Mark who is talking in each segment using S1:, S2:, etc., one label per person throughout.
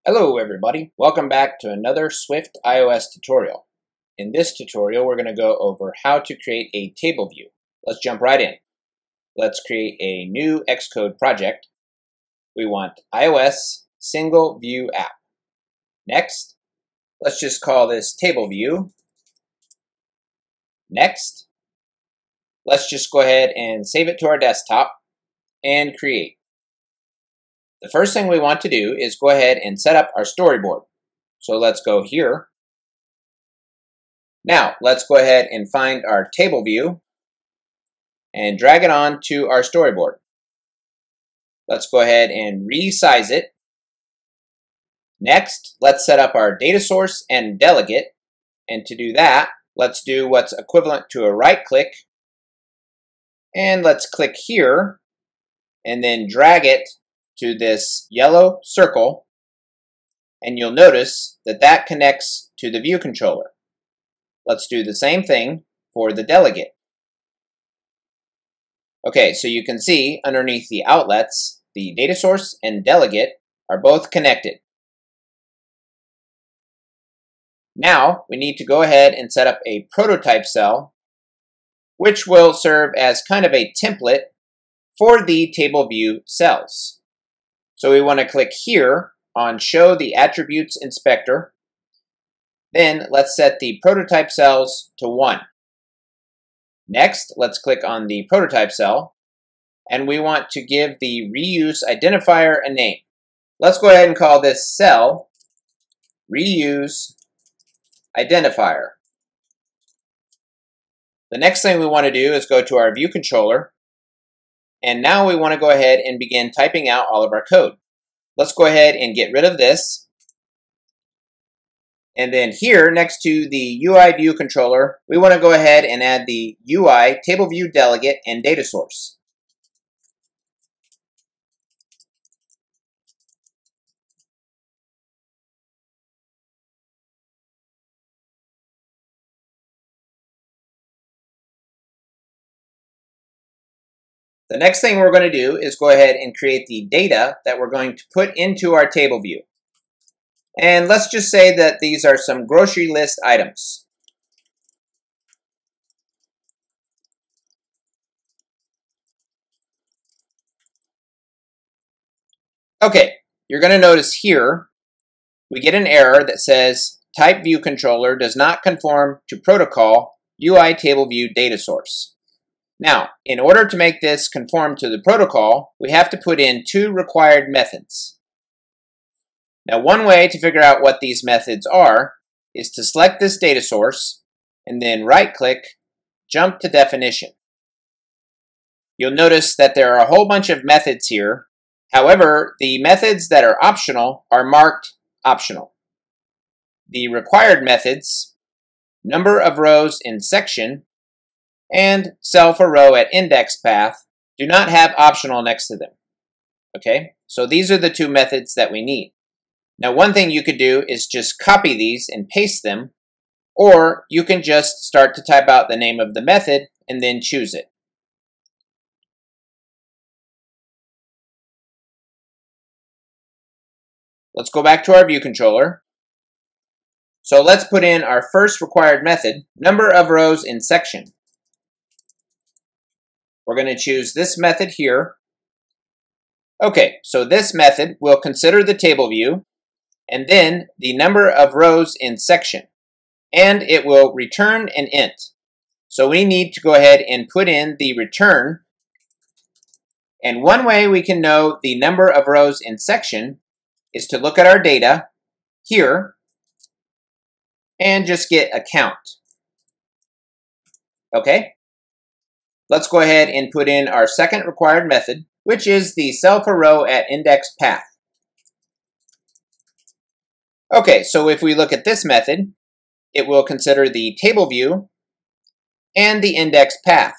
S1: Hello everybody, welcome back to another Swift iOS tutorial. In this tutorial we're going to go over how to create a table view. Let's jump right in. Let's create a new Xcode project. We want iOS single view app. Next, let's just call this table view. Next, let's just go ahead and save it to our desktop and create. The first thing we want to do is go ahead and set up our storyboard. So let's go here. Now let's go ahead and find our table view and drag it on to our storyboard. Let's go ahead and resize it. Next, let's set up our data source and delegate. And to do that, let's do what's equivalent to a right click. And let's click here and then drag it to this yellow circle, and you'll notice that that connects to the view controller. Let's do the same thing for the delegate. Okay, so you can see underneath the outlets, the data source and delegate are both connected. Now we need to go ahead and set up a prototype cell, which will serve as kind of a template for the table view cells. So we want to click here on Show the Attributes Inspector. Then let's set the prototype cells to 1. Next, let's click on the prototype cell, and we want to give the reuse identifier a name. Let's go ahead and call this cell reuse identifier. The next thing we want to do is go to our view controller. And now we want to go ahead and begin typing out all of our code. Let's go ahead and get rid of this. And then here, next to the UI view controller, we want to go ahead and add the UI table view delegate and data source. The next thing we're going to do is go ahead and create the data that we're going to put into our table view. And let's just say that these are some grocery list items. Okay, you're going to notice here we get an error that says type view controller does not conform to protocol UI table view data source. Now, in order to make this conform to the protocol, we have to put in 2 required methods. Now, one way to figure out what these methods are is to select this data source and then right-click, jump to definition. You'll notice that there are a whole bunch of methods here. However, the methods that are optional are marked optional. The required methods, number of rows in section, and cell for row at index path do not have optional next to them. Okay, so these are the 2 methods that we need. Now, one thing you could do is just copy these and paste them, or you can just start to type out the name of the method and then choose it. Let's go back to our view controller. So let's put in our first required method, number of rows in section. We're going to choose this method here. Okay, so this method will consider the table view and then the number of rows in section, and it will return an int. So we need to go ahead and put in the return, and one way we can know the number of rows in section is to look at our data here and just get a count. Okay? Let's go ahead and put in our second required method, which is the cell for row at index path. Okay, so if we look at this method, it will consider the table view and the index path.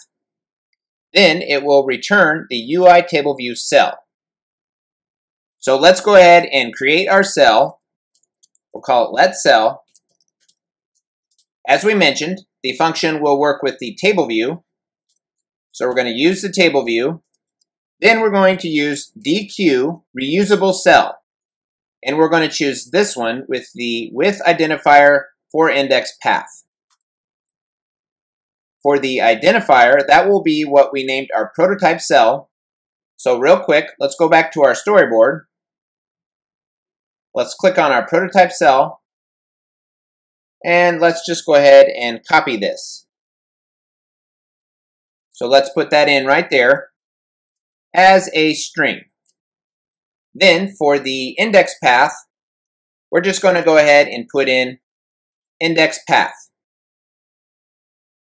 S1: Then it will return the UI table view cell. So let's go ahead and create our cell. We'll call it letCell. As we mentioned, the function will work with the table view. So we're going to use the table view. Then we're going to use DQ reusable cell. and we're going to choose this one with the with identifier for index path. For the identifier, that will be what we named our prototype cell. So real quick, let's go back to our storyboard. Let's click on our prototype cell, and let's just go ahead and copy this. So let's put that in right there as a string. Then for the index path, we're just going to go ahead and put in index path.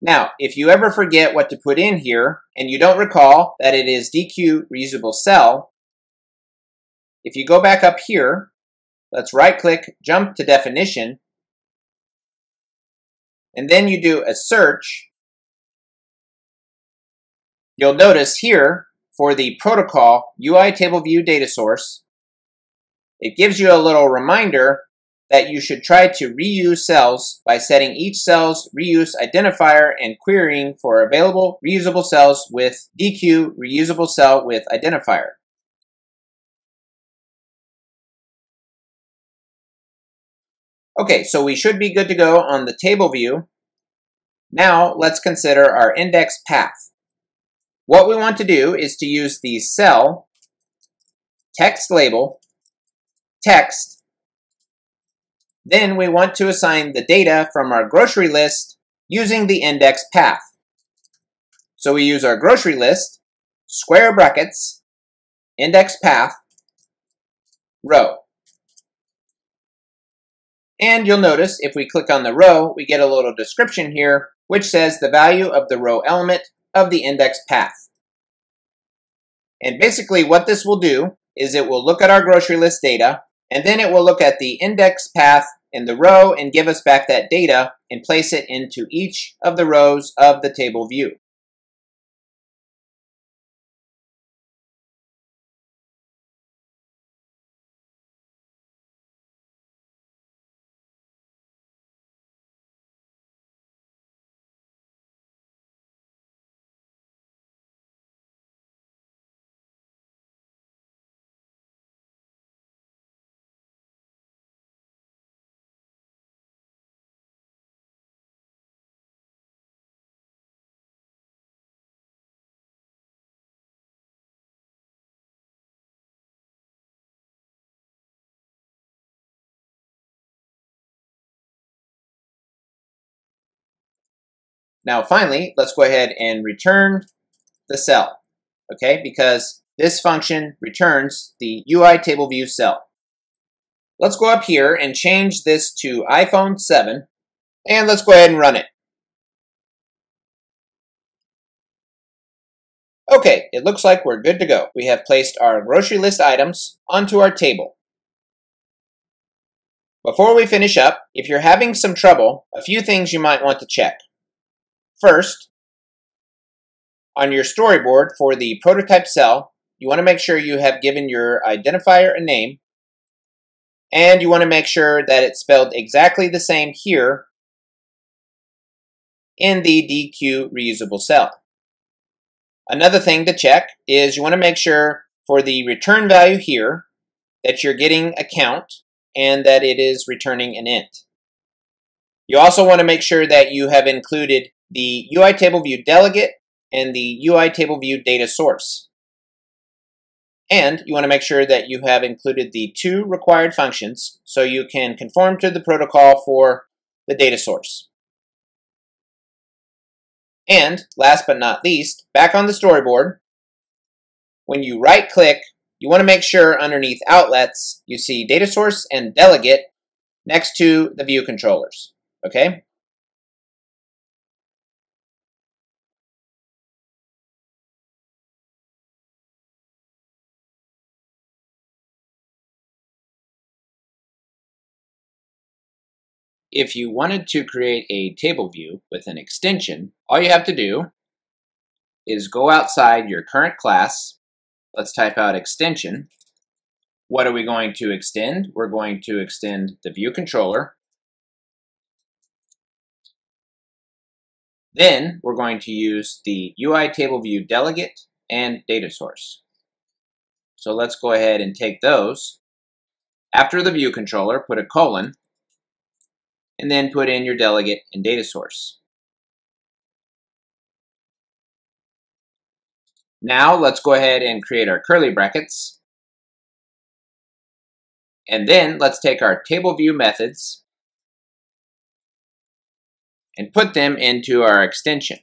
S1: Now, if you ever forget what to put in here, and you don't recall that it is DQ reusable cell, if you go back up here, let's right-click, jump to definition, and then you do a search. You'll notice here, for the protocol UI table view data source, it gives you a little reminder that you should try to reuse cells by setting each cell's reuse identifier and querying for available reusable cells with DQ reusable cell with identifier. Okay, so we should be good to go on the table view. Now let's consider our index path. What we want to do is to use the cell text label text. Then we want to assign the data from our grocery list using the index path. So we use our grocery list, square brackets, index path, row. And you'll notice if we click on the row, we get a little description here, which says the value of the row element of the index path. And basically what this will do is it will look at our grocery list data, and then it will look at the index path in the row and give us back that data and place it into each of the rows of the table view. Now finally, let's go ahead and return the cell, okay? Because this function returns the UI table view cell. Let's go up here and change this to iPhone 7, and let's go ahead and run it. Okay, it looks like we're good to go. We have placed our grocery list items onto our table. Before we finish up, if you're having some trouble, a few things you might want to check. First, on your storyboard for the prototype cell, you want to make sure you have given your identifier a name, and you want to make sure that it's spelled exactly the same here in the DQ reusable cell. Another thing to check is you want to make sure for the return value here that you're getting a count and that it is returning an int. You also want to make sure that you have included the UI table view delegate and the UI table view data source. And you want to make sure that you have included the two required functions so you can conform to the protocol for the data source. And last but not least, back on the storyboard, when you right click, you want to make sure underneath outlets you see data source and delegate next to the view controllers. Okay? If you wanted to create a table view with an extension, all you have to do is go outside your current class. Let's type out extension. What are we going to extend? We're going to extend the view controller. Then we're going to use the UI table view delegate and data source. So let's go ahead and take those After the view controller, put a colon, and then put in your delegate and data source. Now let's go ahead and create our curly brackets. And then let's take our table view methods and put them into our extension.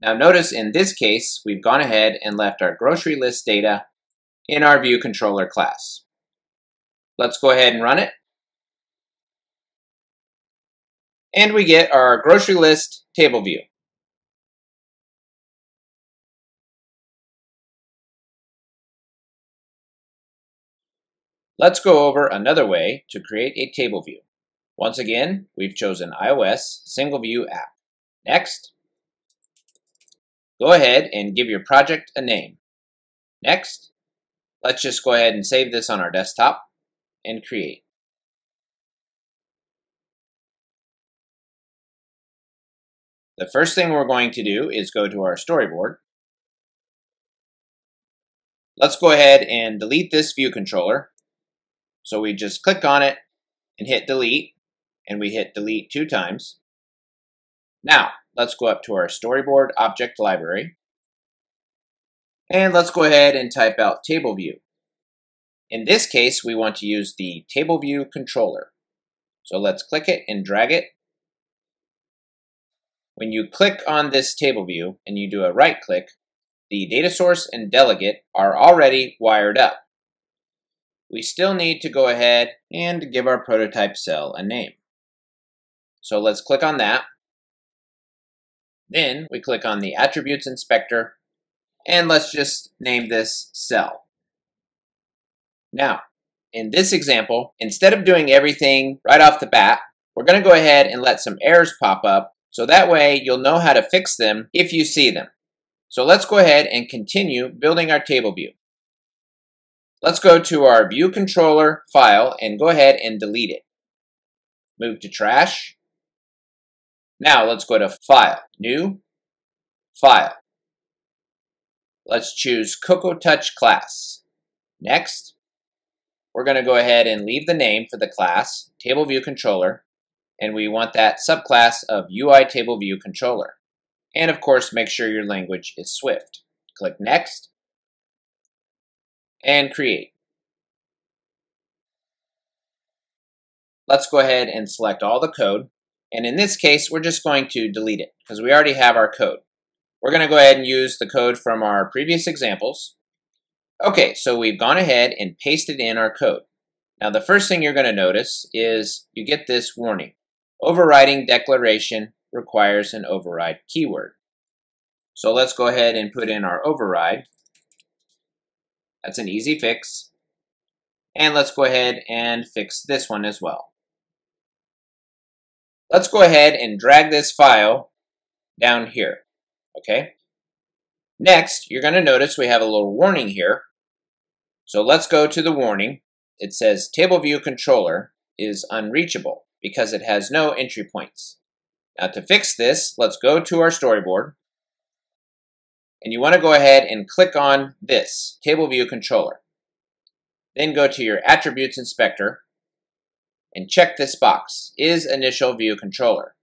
S1: Now notice in this case, we've gone ahead and left our grocery list data in our view controller class. Let's go ahead and run it. And we get our grocery list table view. Let's go over another way to create a table view. Once again, we've chosen iOS Single View App. Next, go ahead and give your project a name. Next, let's just go ahead and save this on our desktop and create. The first thing we're going to do is go to our storyboard. Let's go ahead and delete this view controller. So we just click on it and hit delete, and we hit delete 2 times. Now, let's go up to our storyboard object library, and let's go ahead and type out table view. In this case, we want to use the table view controller. So let's click it and drag it. When you click on this table view and you do a right click, the data source and delegate are already wired up. We still need to go ahead and give our prototype cell a name. So let's click on that. Then we click on the attributes inspector, and let's just name this cell. Now, in this example, instead of doing everything right off the bat, we're going to go ahead and let some errors pop up, so that way you'll know how to fix them if you see them. So let's go ahead and continue building our table view. Let's go to our view controller file and go ahead and delete it. Move to trash. Now let's go to File, New, File. Let's choose Cocoa Touch class. Next, we're going to go ahead and leave the name for the class, Table View Controller, and we want that subclass of UI Table View Controller. And of course, make sure your language is Swift. Click Next, and create. Let's go ahead and select all the code. And in this case, we're just going to delete it because we already have our code. We're going to go ahead and use the code from our previous examples. Okay, so we've gone ahead and pasted in our code. Now the first thing you're going to notice is you get this warning. Overriding declaration requires an override keyword. So let's go ahead and put in our override. That's an easy fix. And let's go ahead and fix this one as well. Let's go ahead and drag this file down here. Okay. Next, you're going to notice we have a little warning here. So let's go to the warning. It says Table View Controller is unreachable because it has no entry points. Now to fix this, let's go to our storyboard. And you want to go ahead and click on this, Table View Controller. Then go to your Attributes Inspector and check this box, Is Initial View Controller.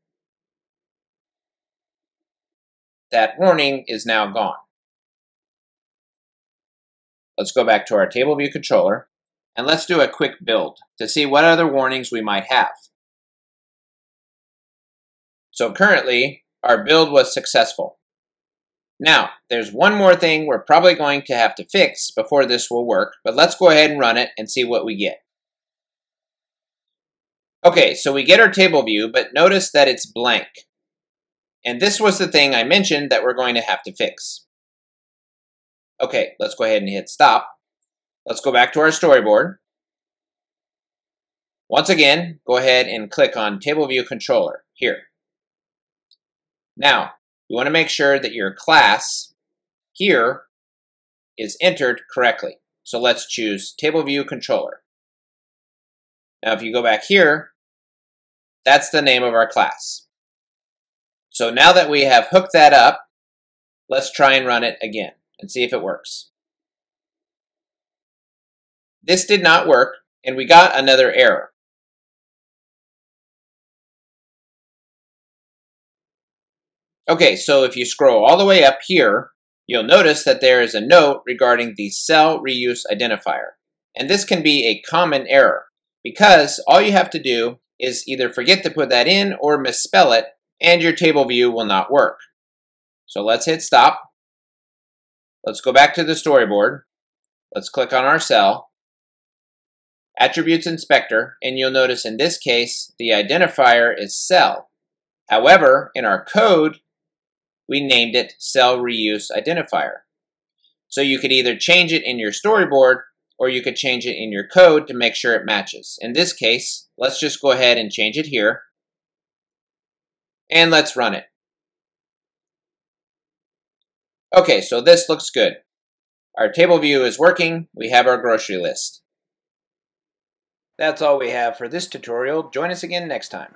S1: That warning is now gone. Let's go back to our Table View Controller, and let's do a quick build to see what other warnings we might have. So currently, our build was successful. Now, there's one more thing we're probably going to have to fix before this will work, but let's go ahead and run it and see what we get. Okay, so we get our table view, but notice that it's blank. And this was the thing I mentioned that we're going to have to fix. Okay, let's go ahead and hit stop. Let's go back to our storyboard. Once again, go ahead and click on Table View Controller here. Now, you want to make sure that your class here is entered correctly. So let's choose Table View Controller. Now, if you go back here, that's the name of our class. So now that we have hooked that up, let's try and run it again and see if it works. this did not work, and we got another error. Okay, so if you scroll all the way up here, you'll notice that there is a note regarding the cell reuse identifier. And this can be a common error, because all you have to do is either forget to put that in or misspell it, and your table view will not work. So let's hit stop. Let's go back to the storyboard. Let's click on our cell, Attributes Inspector, and you'll notice in this case, the identifier is cell. However, in our code, we named it Cell Reuse Identifier. So you could either change it in your storyboard or you could change it in your code to make sure it matches. In this case, let's just go ahead and change it here. And let's run it. Okay, so this looks good. Our table view is working. We have our grocery list. That's all we have for this tutorial. Join us again next time.